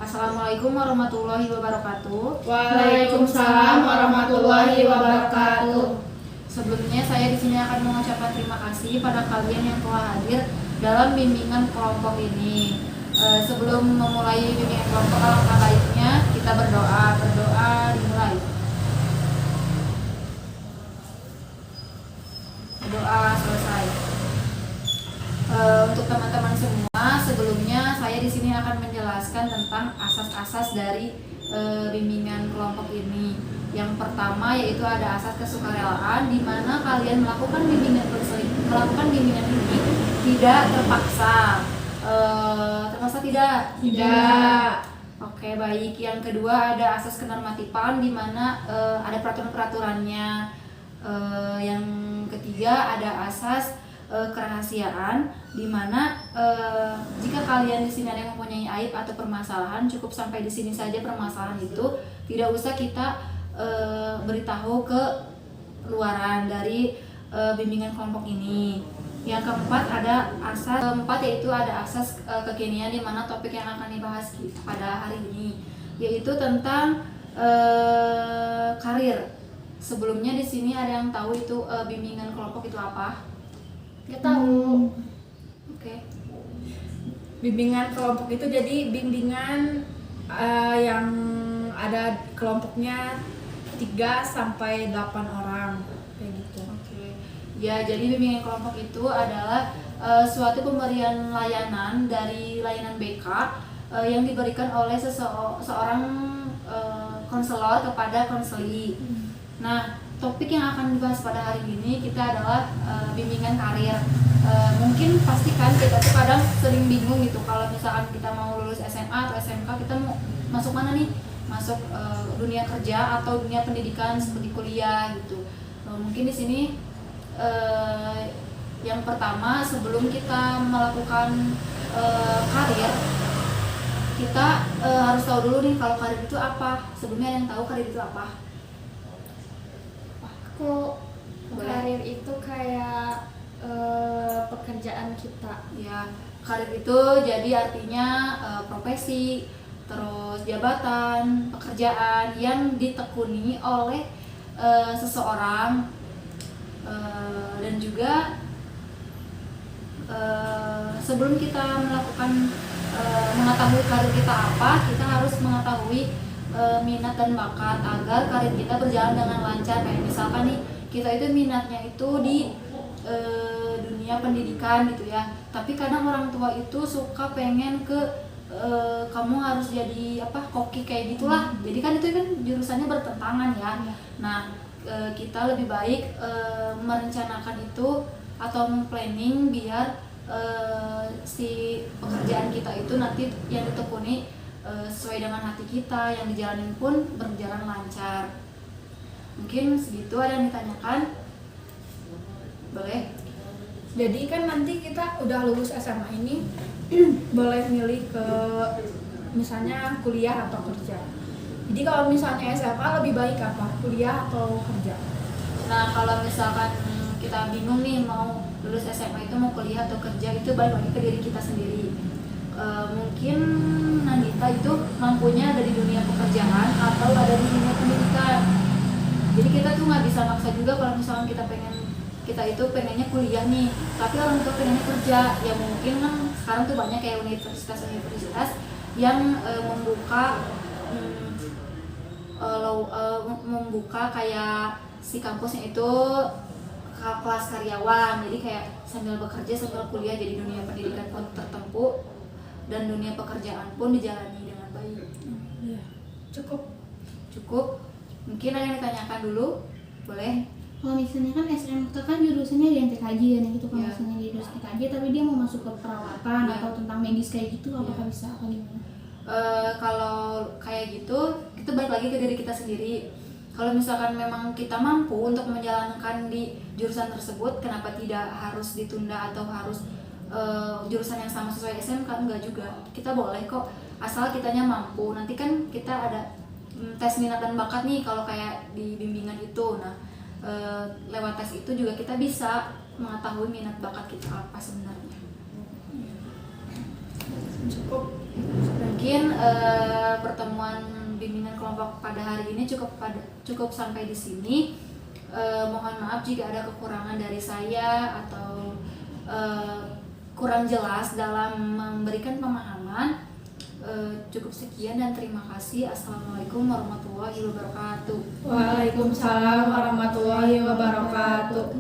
Assalamualaikum warahmatullahi wabarakatuh. Waalaikumsalam warahmatullahi wabarakatuh. Sebelumnya saya di sini akan mengucapkan terima kasih pada kalian yang telah hadir dalam bimbingan kelompok ini. Sebelum memulai bimbingan kelompok, alangkah baiknya kita berdoa. Dimulai. Berdoa selesai. Untuk teman-teman semua, sebelumnya saya di sini akan menjelaskan tentang asas-asas dari bimbingan kelompok ini. Yang pertama yaitu ada asas kesukarelaan, di mana kalian melakukan bimbingan ini tidak terpaksa. Terpaksa tidak? Tidak. Oke, baik. Yang kedua ada asas kenormatifan, di mana ada peraturan-peraturannya. Yang ketiga ada asas kerahasiaan, di mana jika kalian di sini ada yang mempunyai aib atau permasalahan, cukup sampai di sini saja permasalahan itu, tidak usah kita beritahu ke luaran dari bimbingan kelompok ini. Yang keempat yaitu ada asas kekinian, di mana topik yang akan dibahas pada hari ini yaitu tentang karir. Sebelumnya di sini ada yang tahu itu bimbingan kelompok itu apa? Nggak tahu. Oke. Bimbingan kelompok itu jadi bimbingan yang ada kelompoknya 3-8 orang kayak gitu. Oke. Ya, jadi bimbingan kelompok itu adalah suatu pemberian layanan dari layanan BK yang diberikan oleh seorang konselor kepada konseli. Nah, topik yang akan dibahas pada hari ini kita adalah bimbingan karir. Mungkin pastikan kita tuh kadang sering bingung gitu kalau misalkan kita mau lulus SMA atau SMK, kita mau masuk mana nih? Masuk dunia kerja atau dunia pendidikan seperti kuliah gitu. Mungkin di sini yang pertama, sebelum kita melakukan karir, kita harus tahu dulu nih kalau karir itu apa. Sebelumnya ada yang tahu karir itu apa? Karir itu kayak pekerjaan kita. Ya, karir itu jadi artinya profesi, terus jabatan, pekerjaan yang ditekuni oleh seseorang, dan juga sebelum kita mengetahui karir kita apa, kita harus mengetahui minat dan bakat agar karir kita berjalan dengan lancar. Kayak misalkan nih, kita itu minatnya itu di dunia pendidikan gitu ya, tapi kadang orang tua itu suka pengen ke kamu harus jadi koki kayak gitulah. Jadi kan itu kan jurusannya bertentangan ya. Nah, kita lebih baik merencanakan itu atau planning biar si pekerjaan kita itu nanti yang ditekuni sesuai dengan hati kita, yang dijalanin pun berjalan lancar. Mungkin segitu. Ada yang ditanyakan? Boleh. Jadi kan nanti kita udah lulus SMA ini boleh milih ke misalnya kuliah atau kerja. Jadi kalau misalnya SMA lebih baik apa? Kuliah atau kerja? Nah, kalau misalkan kita bingung nih mau lulus SMA itu mau kuliah atau kerja, itu balik lagi ke diri kita sendiri. Mungkin Nandita itu mampunya ada di dunia pekerjaan atau ada di dunia pendidikan. Jadi kita tuh nggak bisa maksa juga kalau misalkan kita itu pengennya kuliah nih, tapi orang tua pengennya kerja. Ya mungkin kan sekarang tuh banyak kayak universitas yang membuka kayak si kampusnya itu kelas karyawan. Jadi kayak sambil bekerja sambil kuliah, jadi dunia pendidikan pun tertempu dan dunia pekerjaan pun dijalani dengan baik. Iya. Cukup. Mungkin ada yang ditanyakan dulu, boleh? Kalau misalnya kan SMK kan jurusannya yang TKJ kan, gitu. Kalau Ya. misalnya dia jurusan TKJ tapi dia mau masuk ke perawatan Ya. atau tentang medis kayak gitu, Ya. apakah bisa apa gimana? Kalau kayak gitu, kita balik lagi ke diri kita sendiri. Kalau misalkan memang kita mampu untuk menjalankan di jurusan tersebut, kenapa tidak harus ditunda atau harus jurusan yang sama sesuai SMK? Enggak juga, kita boleh kok, asal kitanya mampu. Nanti kan kita ada tes minat dan bakat nih kalau kayak di bimbingan itu. Nah, lewat tes itu juga kita bisa mengetahui minat bakat kita apa sebenarnya. Cukup. mungkin pertemuan bimbingan kelompok pada hari ini cukup sampai di sini. Mohon maaf jika ada kekurangan dari saya atau kurang jelas dalam memberikan pemahaman. Cukup sekian dan terima kasih. Assalamualaikum warahmatullahi wabarakatuh. Waalaikumsalam warahmatullahi wabarakatuh.